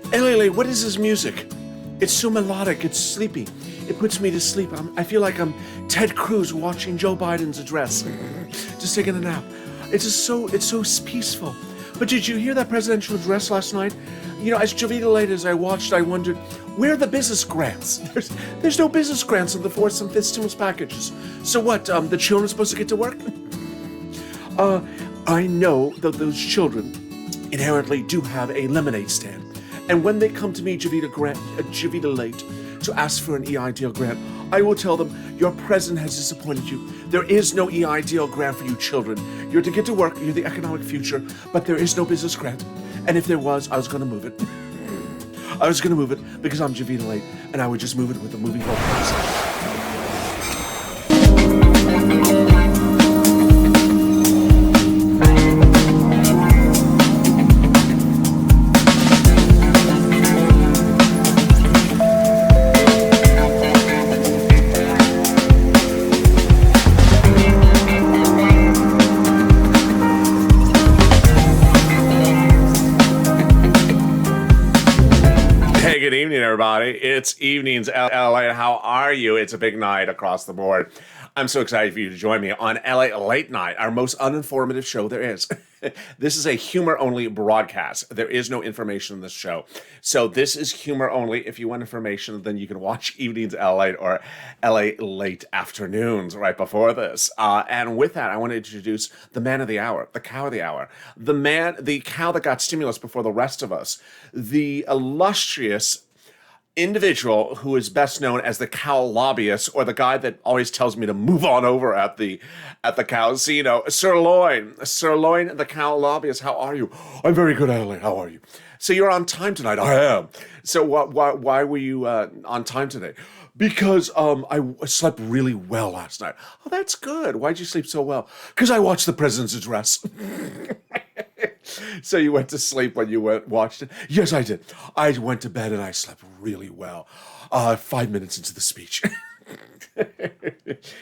LALATE, what is this music? It's so melodic, it's sleepy. It puts me to sleep. I feel like I'm Ted Cruz watching Joe Biden's address. Just taking a nap. It's so peaceful. But did you hear that presidential address last night? You know, as JOVITALATE, as I watched, I wondered, where are the business grants? There's no business grants in the fourth and fifth stimulus packages. So what, the children are supposed to get to work? I know that those children inherently do have a lemonade stand. And when they come to me, JOVITALATE, to ask for an EIDL grant, I will tell them, your president has disappointed you. There is no EIDL grant for you children. You're to get to work, you're the economic future, but there is no business grant. And if there was, I was gonna move it. I was gonna move it because I'm JOVITALATE, and I would just move it with a moving goalpost. Good evening, everybody. It's Evenings LA. How are you? It's a big night across the board. I'm so excited for you to join me on LA Late Night, our most uninformative show there is. This is a humor-only broadcast. There is no information in this show. So this is humor only. If you want information, then you can watch Evenings LA or LA Late Afternoons right before this. And with that, I want to introduce the man of the hour, the cow of the hour, the cow that got stimulus before the rest of us, the illustrious individual who is best known as the cow lobbyist, or the guy that always tells me to move on over at the casino, SIRLOIN, the cow lobbyist. How are you? I'm very good, Adelaide. How are you? So you're on time tonight. I am. So why were you on time today? Because I slept really well last night. Oh, that's good. Why'd you sleep so well? Because I watched the president's address. So you went to sleep when you watched it? Yes, I did. I went to bed and I slept really well. 5 minutes into the speech. Do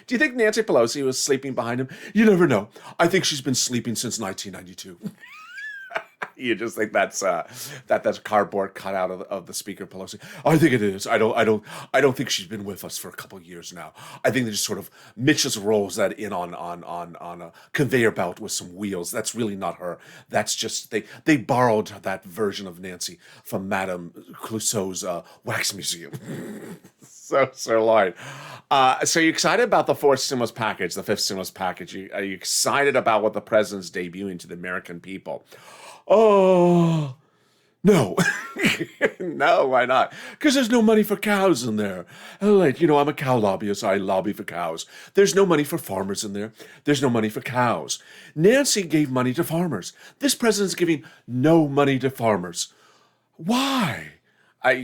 you think Nancy Pelosi was sleeping behind him? You never know. I think she's been sleeping since 1992. You just think that's cardboard cut out of the Speaker Pelosi? I think it is. I don't think she's been with us for a couple of years now. I think they just sort of Mitch just rolls that in on a conveyor belt with some wheels. That's really not her. That's just they borrowed that version of Nancy from Madame Clouseau's wax museum. So SIRLOIN. So you're excited about the fourth stimulus package, the fifth stimulus package? Are you excited about what the president's debuting to the American people? Oh, no. No, why not? Because there's no money for cows in there. Like, you know, I'm a cow lobbyist. I lobby for cows. There's no money for farmers in there. There's no money for cows. Nancy gave money to farmers. This president's giving no money to farmers. Why? I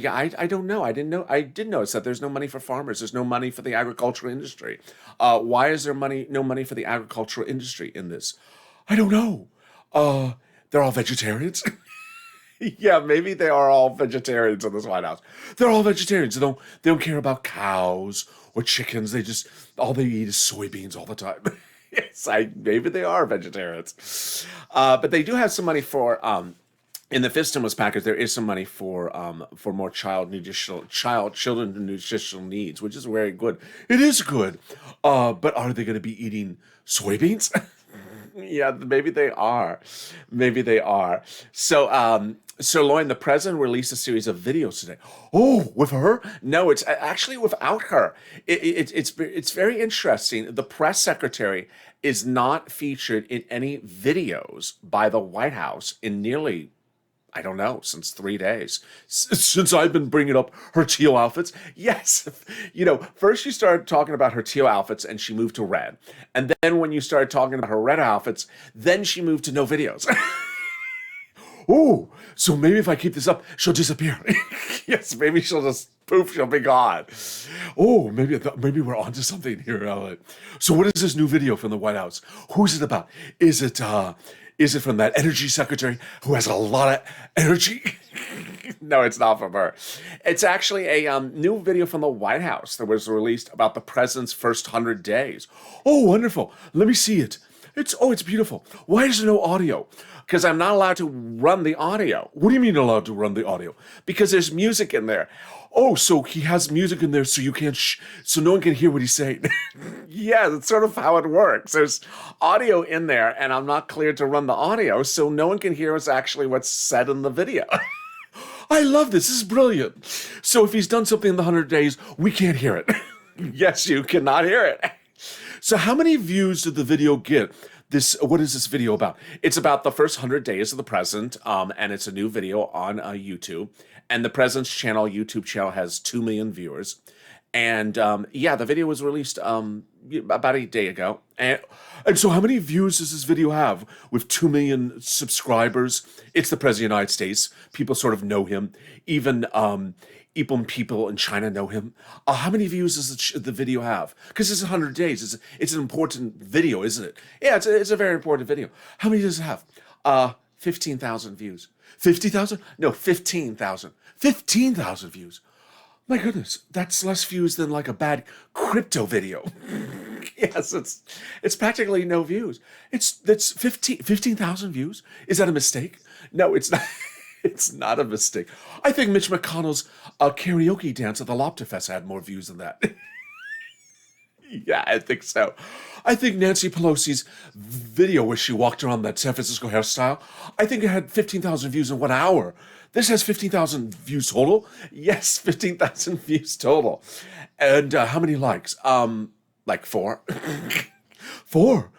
don't know. I did notice that there's no money for farmers. There's no money for the agricultural industry. Why is there no money for the agricultural industry in this? I don't know. They're all vegetarians. Yeah, maybe they are all vegetarians in this White House. They're all vegetarians. They don't care about cows or chickens. All they eat is soybeans all the time. Yes, maybe they are vegetarians. But they do have some money for in the fifth stimulus package. There is some money for more children with nutritional needs, which is very good. It is good. But are they going to be eating soybeans? Yeah, maybe they are. Maybe they are. So, SIRLOIN, the president released a series of videos today. Oh, with her? No, it's actually without her. It's very interesting. The press secretary is not featured in any videos by the White House in nearly, I don't know, since 3 days. Since I've been bringing up her teal outfits. Yes. You know, first you started talking about her teal outfits and she moved to red. And then when you started talking about her red outfits, then she moved to no videos. Oh, so maybe if I keep this up, she'll disappear. Yes, maybe she'll just poof, she'll be gone. Oh, maybe we're onto something here, Ellen. So what is this new video from the White House? Who's it about? Is it from that energy secretary who has a lot of energy? No, it's not from her. It's actually a new video from the White House that was released about the president's first 100 days. Oh, wonderful. Let me see it. It's beautiful. Why is there no audio? Because I'm not allowed to run the audio. What do you mean allowed to run the audio? Because there's music in there. Oh, so he has music in there so you can't, so no one can hear what he's saying. Yeah, that's sort of how it works. There's audio in there, and I'm not cleared to run the audio, so no one can hear what's said in the video. I love this. This is brilliant. So if he's done something in the 100 days, we can't hear it. Yes, you cannot hear it. So how many views did the video get? What is this video about? It's about the first 100 days of the president, and it's a new video on YouTube. And the president's YouTube channel has 2 million viewers. And yeah, the video was released about a day ago. And so how many views does this video have with 2 million subscribers? It's the president of the United States. People sort of know him. Even people in China know him. How many views does the video have? Because it's 100 days. It's an important video, isn't it? Yeah, it's a very important video. How many does it have? 15,000 views. 50,000? No, 15,000. 15,000 views. My goodness, that's less views than like a bad crypto video. Yes, it's practically no views. That's 15,000 views. Is that a mistake? No, it's not. It's not a mistake. I think Mitch McConnell's karaoke dance at the Lobster Fest had more views than that. Yeah, I think so. I think Nancy Pelosi's video where she walked around that San Francisco hairstyle, I think it had 15,000 views in 1 hour. This has 15,000 views total? Yes, 15,000 views total. And how many likes? Like 4. 4?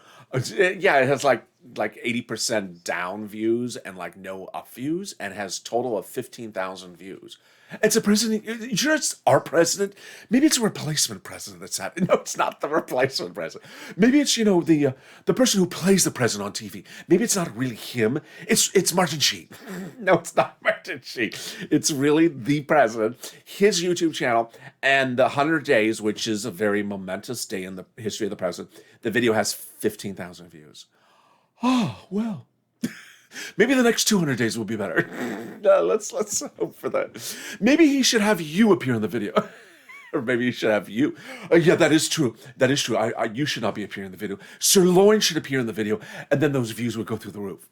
Yeah, it has like 80% down views and like no up views, and has total of 15,000 views. It's a president. You sure it's our president? Maybe it's a replacement president that's happening. No, it's not the replacement president. Maybe it's, the person who plays the president on TV. Maybe it's not really him. It's Martin Sheen. No, it's not Martin Sheen. It's really the president, his YouTube channel, and the 100 days, which is a very momentous day in the history of the president. The video has 15,000 views. Oh, well. Maybe the next 200 days will be better. No, let's hope for that. Maybe he should have you appear in the video. Or maybe he should have you. Yeah, that is true. That is true. You should not be appearing in the video. SIRLOIN should appear in the video, and then those views would go through the roof.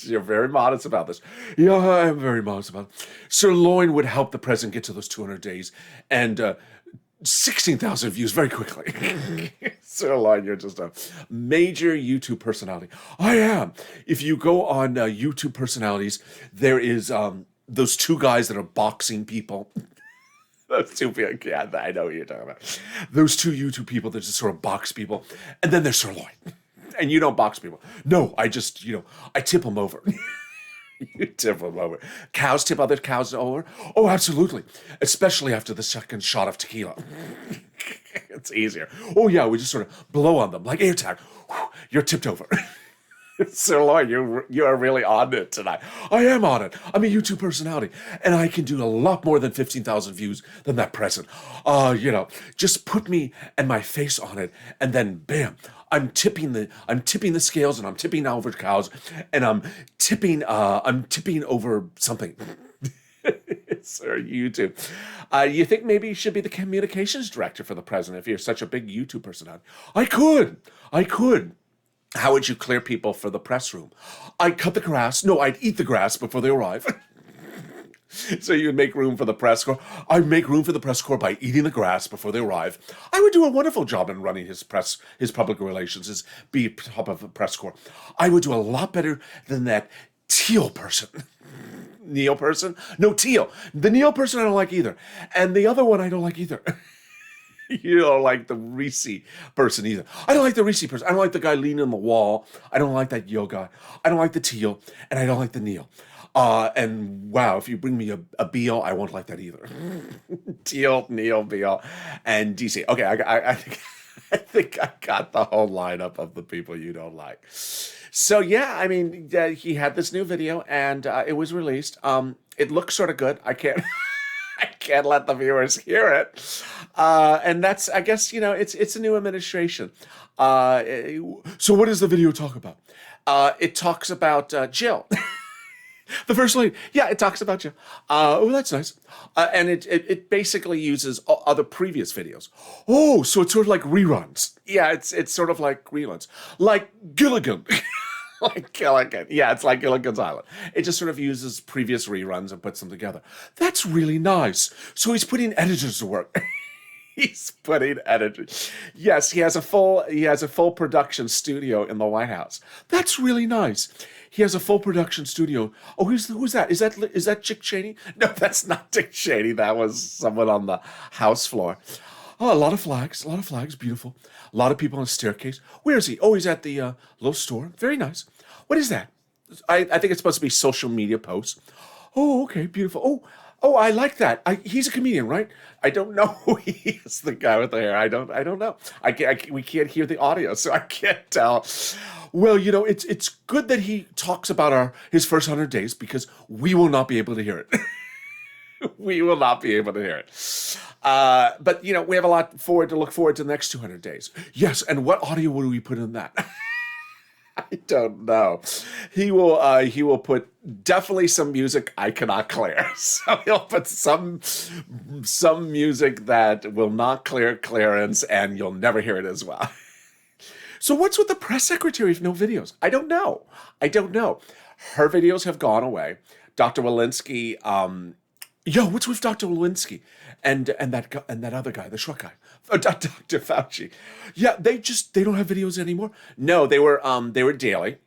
You're very modest about this. Yeah, I'm very modest about it. SIRLOIN would help the president get to those 200 days, and 16,000 views very quickly. SIRLOIN, you're just a major YouTube personality. I am. If you go on YouTube personalities, there is those 2 guys that are boxing people. Those 2 people, yeah, I know what you're talking about. Those 2 YouTube people that just sort of box people. And then there's SIRLOIN. And you don't box people. No, I just, I tip them over. You tip them over. Cows tip other cows over? Oh, absolutely. Especially after the second shot of tequila. It's easier. Oh, yeah, we just sort of blow on them like air tag. You're tipped over. SIRLOIN, you are really on it tonight. I am on it. I'm a YouTube personality, and I can do a lot more than 15,000 views than that president. Just put me and my face on it, and then bam, I'm tipping the scales, and I'm tipping over cows, and I'm tipping over something. Sir, YouTube. You think maybe you should be the communications director for the president if you're such a big YouTube personality? I could. How would you clear people for the press room? I'd cut the grass. No, I'd eat the grass before they arrive. So you'd make room for the press corps. I'd make room for the press corps by eating the grass before they arrive. I would do a wonderful job in running his public relations, be top of the press corps. I would do a lot better than that Teal person. Neil person? No, Teal. The Neil person I don't like either. And the other one I don't like either. You don't like the Reese person either. I don't like the Reese person. I don't like the guy leaning on the wall. I don't like that Yo guy. I don't like the Teal. And I don't like the Neil. And wow, if you bring me a Beal, I won't like that either. Teal, Neil, Beal, and DC. Okay, I think I got the whole lineup of the people you don't like. So yeah, I mean, he had this new video, and it was released. It looks sort of good. I can't let the viewers hear it. And that's, I guess, it's a new administration. So what does the video talk about? It talks about Jill. The first lady. Yeah, it talks about you. Oh, that's nice. And it basically uses other previous videos. Oh, so it's sort of like reruns. Yeah, it's sort of like reruns. Like Gilligan. Like Gilligan. Yeah, it's like Gilligan's Island. It just sort of uses previous reruns and puts them together. That's really nice. So he's putting editors to work. He's putting editors. Yes, he has a full production studio in the White House. That's really nice. He has a full production studio. Oh, who's that? Is that Dick Cheney? No, that's not Dick Cheney. That was someone on the House floor. Oh, a lot of flags, beautiful. A lot of people on the staircase. Where is he? Oh, he's at the little store. Very nice. What is that? I think it's supposed to be social media posts. Oh, okay, beautiful. Oh, I like that. He's a comedian, right? I don't know who he is, the guy with the hair. I don't know. We can't hear the audio, so I can't tell. Well, it's good that he talks about his first 100 days because we will not be able to hear it. We will not be able to hear it. But we have a lot to look forward to the next 200 days. Yes, and what audio will we put in that? I don't know. He will put definitely some music I cannot clear. So he'll put some music that will not clear clearance, and you'll never hear it as well. So what's with the press secretary if no videos? I don't know. Her videos have gone away. Dr. Walensky, what's with Dr. Walensky and that other guy, the short guy, Dr. Fauci? Yeah, they don't have videos anymore. No, they were daily.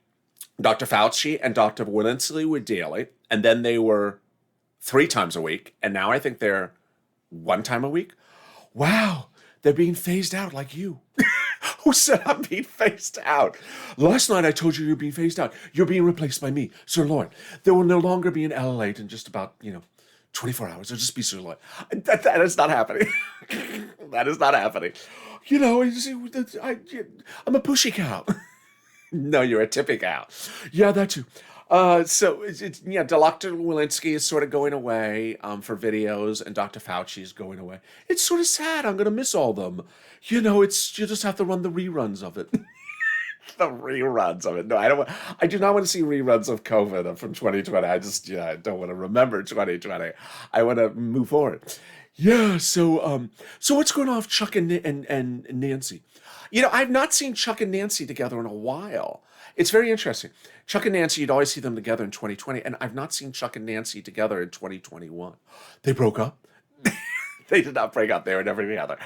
Dr. Fauci and Dr. Walensky were daily, and then they were 3 times a week, and now I think they're 1 time a week. Wow, they're being phased out like you. Who said I'm being phased out? Last night I told you you're being phased out. You're being replaced by me, SIRLOIN. There will no longer be an LALATE in just about 24 hours. It'll just be SIRLOIN. That is not happening. That is not happening. I'm a pushy cow. No, you're a tippy cow. Yeah, that too. So Dr. Walensky is sort of going away for videos, and Dr. Fauci is going away. It's sort of sad. I'm gonna miss all of them. You just have to run the reruns of it. The reruns of it. No, I do not want to see reruns of COVID from 2020. I don't want to remember 2020. I want to move forward. Yeah. So what's going on with Chuck and Nancy? I've not seen Chuck and Nancy together in a while. It's very interesting. Chuck and Nancy, you'd always see them together in 2020, and I've not seen Chuck and Nancy together in 2021. They broke up. They did not break up. They were never together.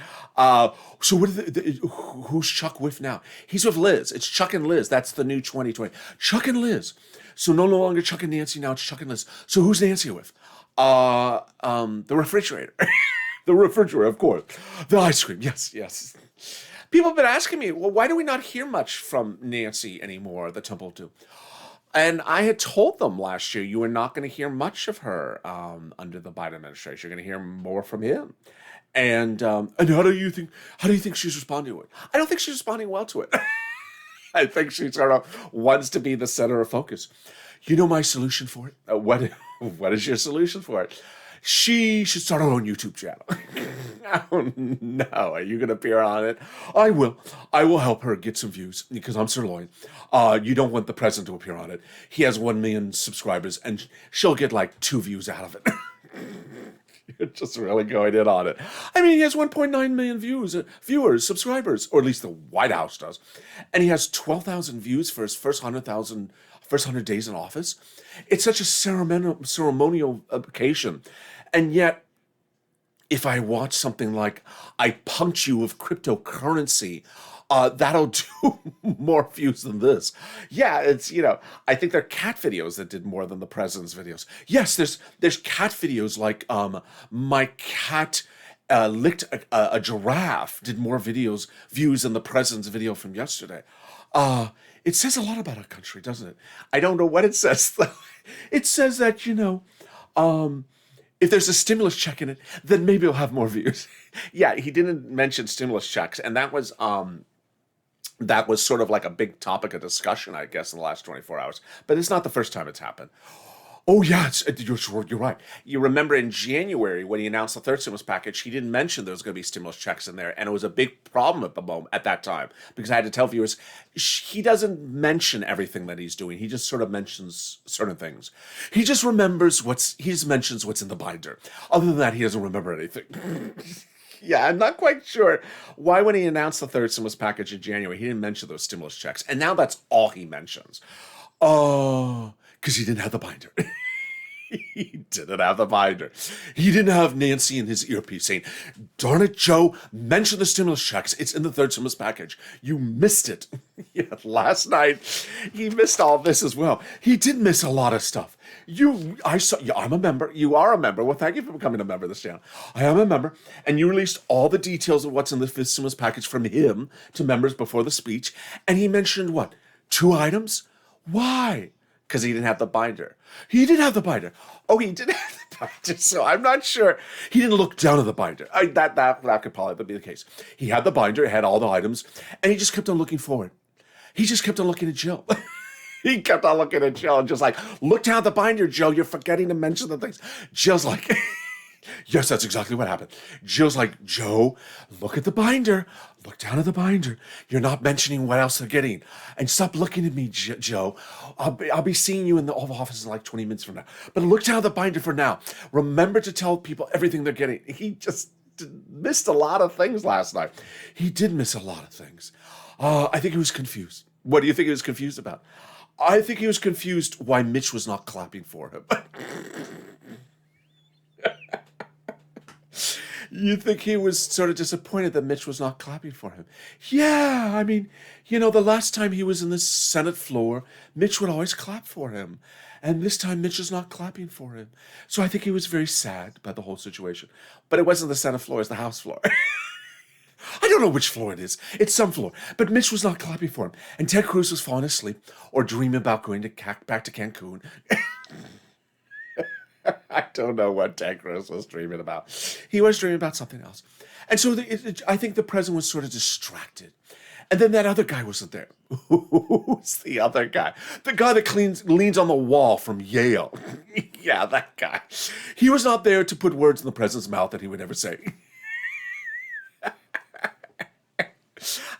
So who's Chuck with now? He's with Liz. It's Chuck and Liz. That's the new 2020. Chuck and Liz. So no longer Chuck and Nancy. Now it's Chuck and Liz. So who's Nancy with? The refrigerator. The refrigerator, of course. The ice cream. Yes. People have been asking me, well, why do we not hear much from Nancy anymore, the Temple of Doom? And I had told them last year you were not going to hear much of her under the Biden administration. You're going to hear more from him. And how do you think she's responding to it? I don't think she's responding well to it. I think she sort of wants to be the center of focus. You know my solution for it? What is your solution for it? She should start her own YouTube channel. Oh, no. Are you going to appear on it? I will. I will help her get some views because I'm SIRLOIN. You don't want the president to appear on it. He has 1 million subscribers and she'll get like 2 views out of it. You're just really going in on it. I mean, he has 1.9 million viewers, subscribers, or at least the White House does. And he has 12,000 views for his first 100 days in office. It's such a ceremonial occasion. And yet, if I watch something like I punked you with cryptocurrency, that'll do more views than this. Yeah, it's, I think there are cat videos that did more than the president's videos. Yes, there's cat videos like my cat licked a giraffe, did more views than the president's video from yesterday. It says a lot about our country, doesn't it? I don't know what it says, though. It says that, if there's a stimulus check in it, then maybe it'll have more views. Yeah, he didn't mention stimulus checks, and that was sort of like a big topic of discussion, I guess, in the last 24 hours. But it's not the first time it's happened. Oh yeah, you're right. You remember in January when he announced the third stimulus package, he didn't mention there was going to be stimulus checks in there, and it was a big problem at the moment at that time because I had to tell viewers he doesn't mention everything that he's doing. He just sort of mentions certain things. He just mentions what's in the binder. Other than that, he doesn't remember anything. Yeah, I'm not quite sure why when he announced the third stimulus package in January, he didn't mention those stimulus checks, and now that's all he mentions. Oh, because he didn't have the binder. He didn't have the binder. He didn't have Nancy in his earpiece saying, "Darn it, Joe, mention the stimulus checks. It's in the third stimulus package. You missed it." Yeah, last night, he missed all this as well. He did miss a lot of stuff. I saw, yeah, I'm a member. You are a member. Well, thank you for becoming a member of this channel. I am a member. And you released all the details of what's in the fifth stimulus package from him to members before the speech. And he mentioned what? 2 items? Why? Because he didn't have the binder. He did have the binder. Oh, he did have the binder. So I'm not sure. He didn't look down at the binder. That could probably be the case. He had the binder, it had all the items, and he just kept on looking forward. He just kept on looking at Jill. He kept on looking at Jill and just like, "Look down at the binder, Jill. You're forgetting to mention the things." Jill's like, yes, that's exactly what happened. Jill's like, "Joe, look at the binder. Look down at the binder. You're not mentioning what else they're getting. And stop looking at me, Joe. I'll be seeing you in the Oval Office in like 20 minutes from now. But look down at the binder for now. Remember to tell people everything they're getting." He just missed a lot of things last night. He did miss a lot of things. I think he was confused. What do you think he was confused about? I think he was confused why Mitch was not clapping for him. You think he was sort of disappointed that Mitch was not clapping for him? Yeah, I mean, the last time he was in the Senate floor, Mitch would always clap for him. And this time, Mitch is not clapping for him. So I think he was very sad about the whole situation. But it wasn't the Senate floor, it's the House floor. I don't know which floor it is. It's some floor. But Mitch was not clapping for him. And Ted Cruz was falling asleep or dreaming about going back to Cancun. I don't know what Ted Cruz was dreaming about. He was dreaming about something else. And so I think the president was sort of distracted. And then that other guy wasn't there. Who's the other guy? The guy that leans on the wall from Yale. Yeah, that guy. He was not there to put words in the president's mouth that he would never say.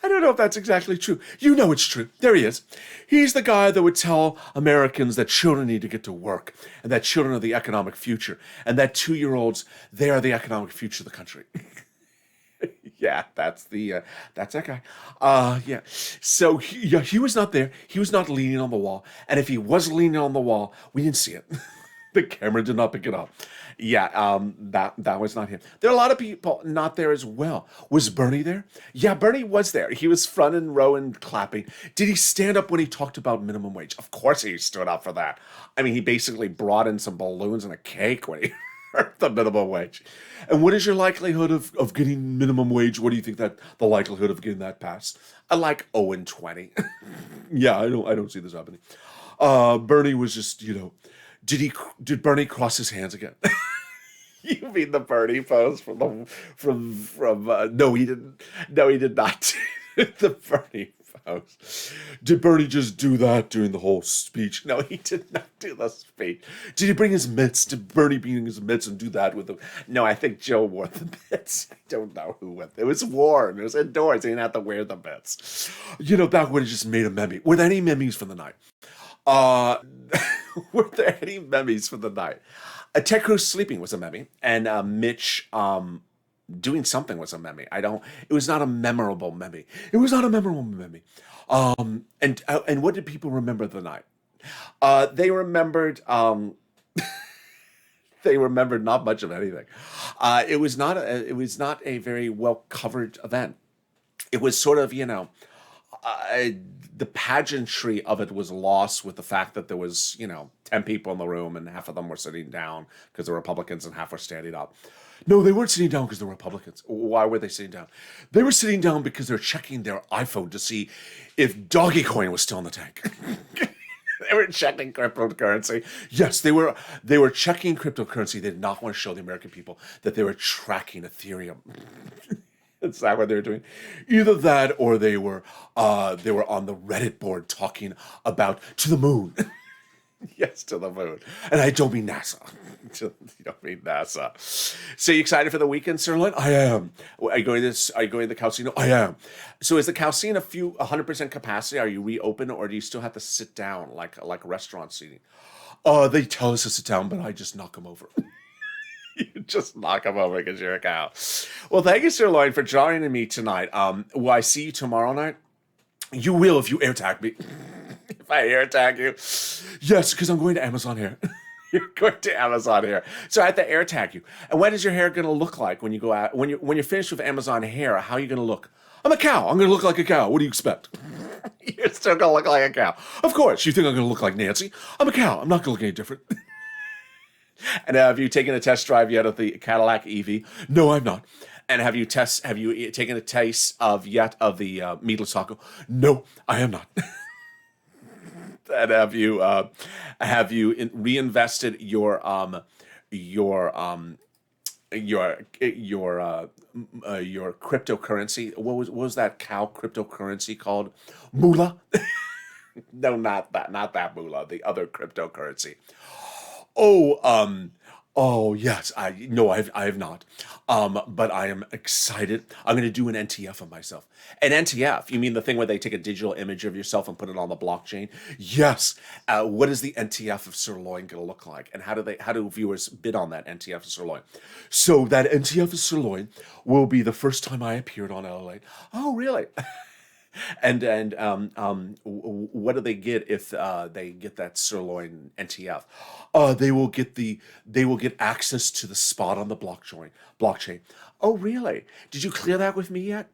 I don't know if that's exactly true. You know it's true. There he is. He's the guy that would tell Americans that children need to get to work and that children are the economic future and that 2-year-olds, they are the economic future of the country. Yeah, that's that guy. Yeah. So he was not there. He was not leaning on the wall. And if he was leaning on the wall, we didn't see it. The camera did not pick it up. Yeah, that was not him. There are a lot of people not there as well. Was Bernie there? Yeah, Bernie was there. He was front and row and clapping. Did he stand up when he talked about minimum wage? Of course he stood up for that. I mean, he basically brought in some balloons and a cake when he heard the minimum wage. And what is your likelihood of getting minimum wage? What do you think that the likelihood of getting that passed? I like 0 and 20. Yeah, I don't see this happening. Bernie was just, did Bernie cross his hands again? You mean the Bernie pose from no, he didn't. No, he did not. The Bernie pose. Did Bernie just do that during the whole speech? No, he did not do the speech. Did he bring his mitts? Did Bernie bring his mitts and do that with him? No, I think Joe wore the mitts. I don't know who went. It was warm. It was indoors. He didn't have to wear the mitts. That would have just made a meme. Were there any memes for the night? Were there any memes for the night? Ted Cruz sleeping was a meme, and Mitch doing something was a meme. It was not a memorable meme. It was not a memorable meme. And what did people remember the night? They remembered they remembered not much of anything. It was not a very well covered event. It was sort of, the pageantry of it was lost with the fact that there was, 10 people in the room and half of them were sitting down because they're Republicans and half were standing up. No, they weren't sitting down because they're Republicans. Why were they sitting down? They were sitting down because they're checking their iPhone to see if Doggy Coin was still in the tank. They were checking cryptocurrency. Yes, they were checking cryptocurrency. They did not want to show the American people that they were tracking Ethereum. Is that what they were doing? Either that or they were on the Reddit board talking about to the moon. Yes, to the moon. And I don't mean NASA. You don't mean NASA. So you excited for the weekend, Sirloin? I am. Are you going to the casino? I am. So is the casino 100% capacity? Are you reopen, or do you still have to sit down like restaurant seating? They tell us to sit down, but I just knock them over. You just knock them over because you're a cow. Well, thank you, Sirloin, for joining me tonight. Will I see you tomorrow night? You will if you air tag me. If I air tag you. Yes, because I'm going to Amazon Hair. You're going to Amazon Hair. So I have to air tag you. And what is your hair going to look like when you go out? When you're finished with Amazon Hair, how are you going to look? I'm a cow. I'm going to look like a cow. What do you expect? You're still going to look like a cow. Of course. You think I'm going to look like Nancy? I'm a cow. I'm not going to look any different. And have you taken a test drive yet of the Cadillac EV? No, I'm not. And have you taken a taste of the meatless taco? No, I am not. And have you reinvested your cryptocurrency? What was that cow cryptocurrency called? Moolah? No, not that moolah. The other cryptocurrency. Oh yes, I have not. But I am excited. I'm going to do an NTF of myself. An NTF? You mean the thing where they take a digital image of yourself and put it on the blockchain? Yes. What is the NTF of Sirloin going to look like, and how do viewers bid on that NTF of Sirloin? So that NTF of Sirloin will be the first time I appeared on LALATE. Oh, really? And what do they get if they get that Sirloin NTF? They will get access to the spot on the blockchain. Oh, really? Did you clear that with me yet?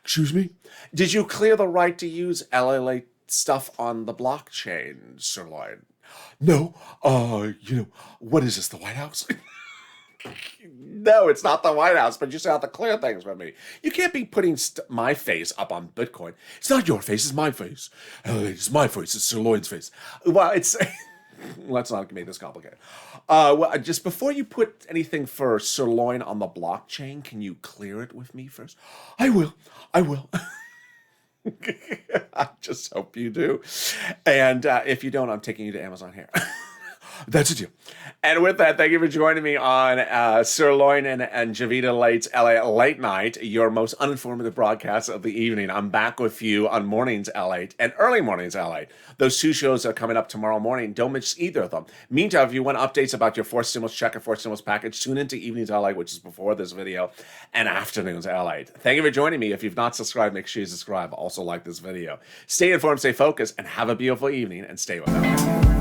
Excuse me? Did you clear the right to use LALATE stuff on the blockchain, Sirloin? No. What is this, the White House? No, it's not the White House, but you still have to clear things with me. You can't be putting my face up on Bitcoin. It's not your face, it's my face. It's my face, it's Sirloin's face. Well, it's... Let's not make this complicated. Just before you put anything for Sirloin on the blockchain, can you clear it with me first? I will. I just hope you do. And if you don't, I'm taking you to Amazon Hair. That's a deal. And with that, thank you for joining me on Sirloin and JOVITALATE's LA Late Night, your most uninformative broadcast of the evening. I'm back with you on Mornings LA and Early Mornings LA. Those two shows are coming up tomorrow morning. Don't miss either of them. Meantime, if you want updates about your fourth stimulus check or fourth stimulus package, tune into Evenings LA, which is before this video, and Afternoons LA. Thank you for joining me. If you've not subscribed, make sure you subscribe. Also like this video. Stay informed, stay focused, and have a beautiful evening, and stay with us.